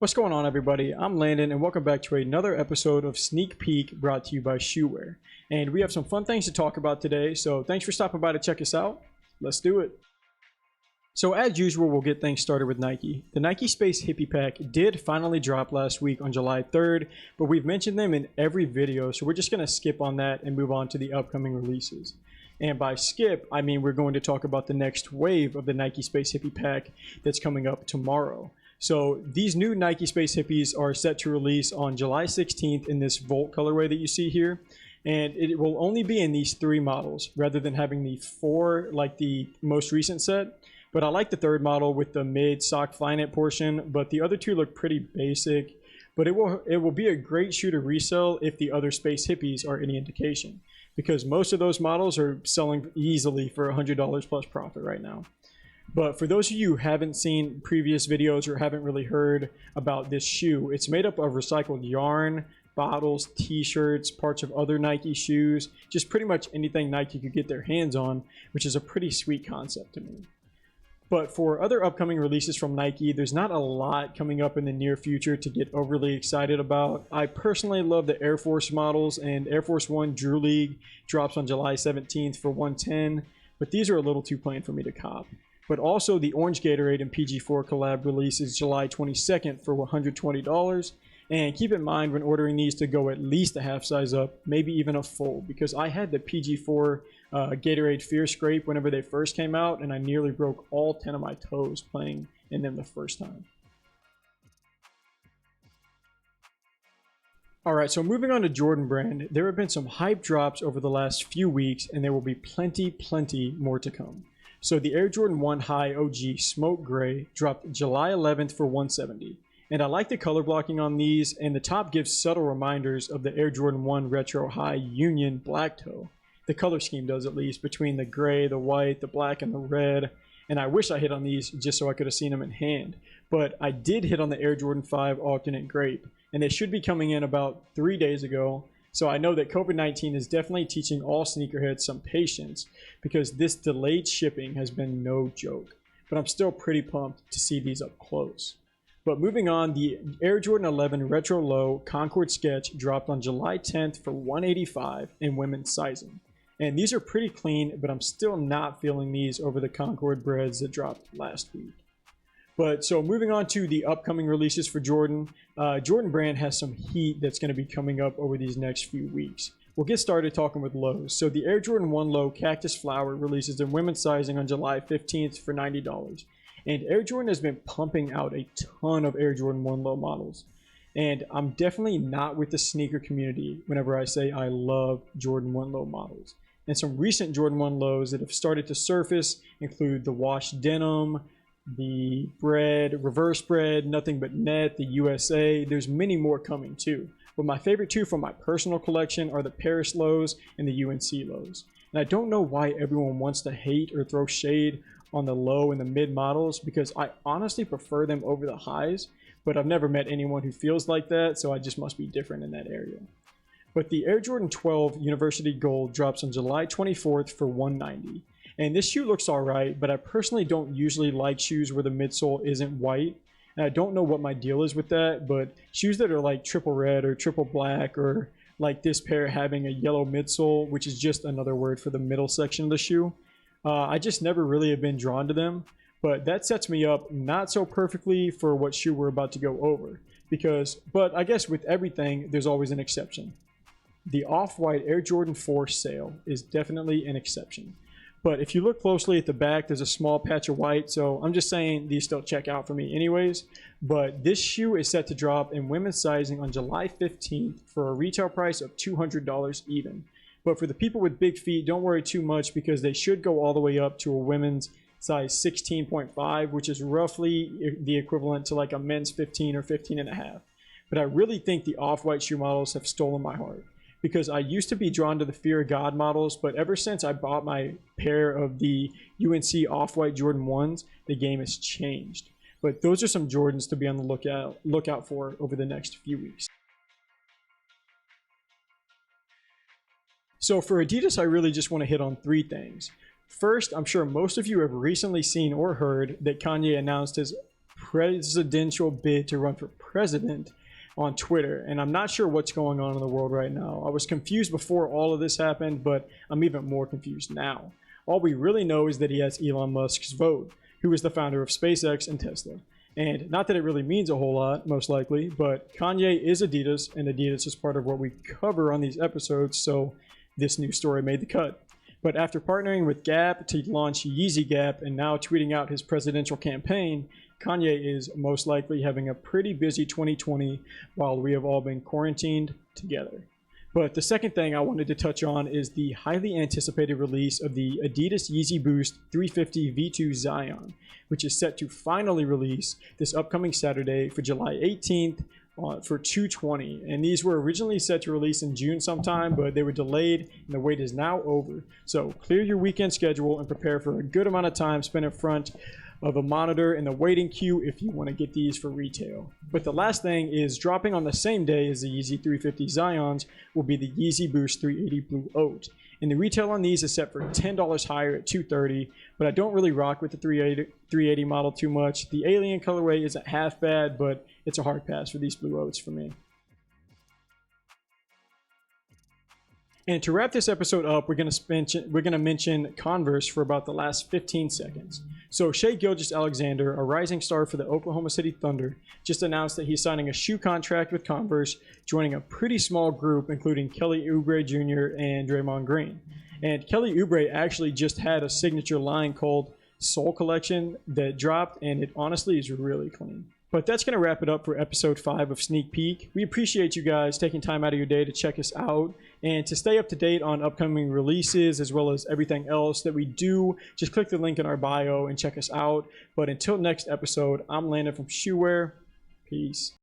What's going on, everybody? I'm Landon, and welcome back to another episode of Sneak Peek brought to you by Shoewear. And we have some fun things to talk about today, so thanks for stopping by to check us out. Let's do it. So as usual, we'll get things started with Nike. The Nike Space Hippie Pack did finally drop last week on July 3rd, but we've mentioned them in every video, so we're just going to skip on that and move on to the upcoming releases. And by skip, I mean we're going to talk about the next wave of the Nike Space Hippie Pack that's coming up tomorrow. So these new Nike Space Hippies are set to release on July 16th in this Volt colorway that you see here. And it will only be in these three models rather than having the four like the most recent set. But I like the third model with the mid sock flyknit portion, but the other two look pretty basic. But it will be a great shoe to resell if the other Space Hippies are any indication, because most of those models are selling easily for $100 plus profit right now. But for those of you who haven't seen previous videos or haven't really heard about this shoe, it's made up of recycled yarn, bottles, t-shirts, parts of other Nike shoes, just pretty much anything Nike could get their hands on, which is a pretty sweet concept to me. But for other upcoming releases from Nike, there's not a lot coming up in the near future to get overly excited about. I personally love the Air Force models, and Air Force One Drew League drops on July 17th for $110, but these are a little too plain for me to cop. But also the Orange Gatorade and PG4 collab release is July 22nd for $120. And keep in mind when ordering these to go at least a half size up, maybe even a full, because I had the PG4 Gatorade Fear Scrape whenever they first came out, and I nearly broke all 10 of my toes playing in them the first time. Alright, so moving on to Jordan Brand, there have been some hype drops over the last few weeks, and there will be plenty more to come. So the Air Jordan 1 High OG Smoke Gray dropped July 11th for $170. And I like the color blocking on these, and the top gives subtle reminders of the Air Jordan 1 Retro High Union Black Toe. The color scheme does, at least, between the gray, the white, the black, and the red. And I wish I hit on these just so I could have seen them in hand. But I did hit on the Air Jordan 5 Alternate Grape, and they should be coming in about 3 days ago. So I know that COVID-19 is definitely teaching all sneakerheads some patience, because this delayed shipping has been no joke. But I'm still pretty pumped to see these up close. But moving on, the Air Jordan 11 Retro Low Concord Sketch dropped on July 10th for $185 in women's sizing. And these are pretty clean, but I'm still not feeling these over the Concord breads that dropped last week. But so moving on to the upcoming releases for Jordan, Jordan Brand has some heat that's going to be coming up over these next few weeks. We'll get started talking with lows. So the Air Jordan 1 Low Cactus Flower releases in women's sizing on July 15th for $90. And Air Jordan has been pumping out a ton of Air Jordan 1 Low models. And I'm definitely not with the sneaker community whenever I say I love Jordan 1 Low models. And some recent Jordan 1 Lows that have started to surface include the washed denim, the bread, reverse bread, nothing but net, the USA. There's many more coming too. But my favorite two from my personal collection are the Paris lows and the UNC lows. And I don't know why everyone wants to hate or throw shade on the low and the mid models, because I honestly prefer them over the highs, but I've never met anyone who feels like that, so I just must be different in that area. But the Air Jordan 12 University Gold drops on July 24th for $190. And this shoe looks alright, but I personally don't usually like shoes where the midsole isn't white. And I don't know what my deal is with that, but shoes that are like triple red or triple black, or like this pair having a yellow midsole, which is just another word for the middle section of the shoe, I just never really have been drawn to them. But that sets me up not so perfectly for what shoe we're about to go over. But I guess with everything, there's always an exception. The Off-White Air Jordan 4 Sail is definitely an exception. But if you look closely at the back, there's a small patch of white, so I'm just saying these still check out for me anyways. But this shoe is set to drop in women's sizing on July 15th for a retail price of $200 even. But for the people with big feet, don't worry too much, because they should go all the way up to a women's size 16.5, which is roughly the equivalent to like a men's 15 or 15 and a half. But I really think the Off-White shoe models have stolen my heart, because I used to be drawn to the Fear of God models, but ever since I bought my pair of the UNC Off-White Jordan 1s, the game has changed. But those are some Jordans to be on the lookout for over the next few weeks. So for Adidas, I really just want to hit on three things. First, I'm sure most of you have recently seen or heard that Kanye announced his presidential bid to run for president on Twitter, and I'm not sure what's going on in the world right now. I was confused before all of this happened, but I'm even more confused now. All we really know is that he has Elon Musk's vote, who is the founder of SpaceX and Tesla. And not that it really means a whole lot, most likely, but Kanye is Adidas, and Adidas is part of what we cover on these episodes, so this news story made the cut. But after partnering with Gap to launch Yeezy Gap and now tweeting out his presidential campaign, Kanye is most likely having a pretty busy 2020 while we have all been quarantined together. But the second thing I wanted to touch on is the highly anticipated release of the Adidas Yeezy Boost 350 V2 Zion, which is set to finally release this upcoming Saturday for July 18th for 220. And these were originally set to release in June sometime, but they were delayed and the wait is now over. So clear your weekend schedule and prepare for a good amount of time spent in front of a monitor in the waiting queue if you want to get these for retail. But the last thing is dropping on the same day as the Yeezy 350 Zions will be the Yeezy Boost 380 Blue Oat. And the retail on these is set for $10 higher at $230, but I don't really rock with the 380 model too much. The Alien colorway isn't half bad, but it's a hard pass for these Blue Oats for me. And to wrap this episode up, we're gonna mention Converse for about the last 15 seconds. So Shai Gilgeous-Alexander, a rising star for the Oklahoma City Thunder, just announced that he's signing a shoe contract with Converse, joining a pretty small group including Kelly Oubre Jr. and Draymond Green. And Kelly Oubre actually just had a signature line called Soul Collection that dropped, and it honestly is really clean. But that's going to wrap it up for episode 5 of Sneak Peek. We appreciate you guys taking time out of your day to check us out. And to stay up to date on upcoming releases as well as everything else that we do, just click the link in our bio and check us out. But until next episode, I'm Landon from Shoewear. Peace.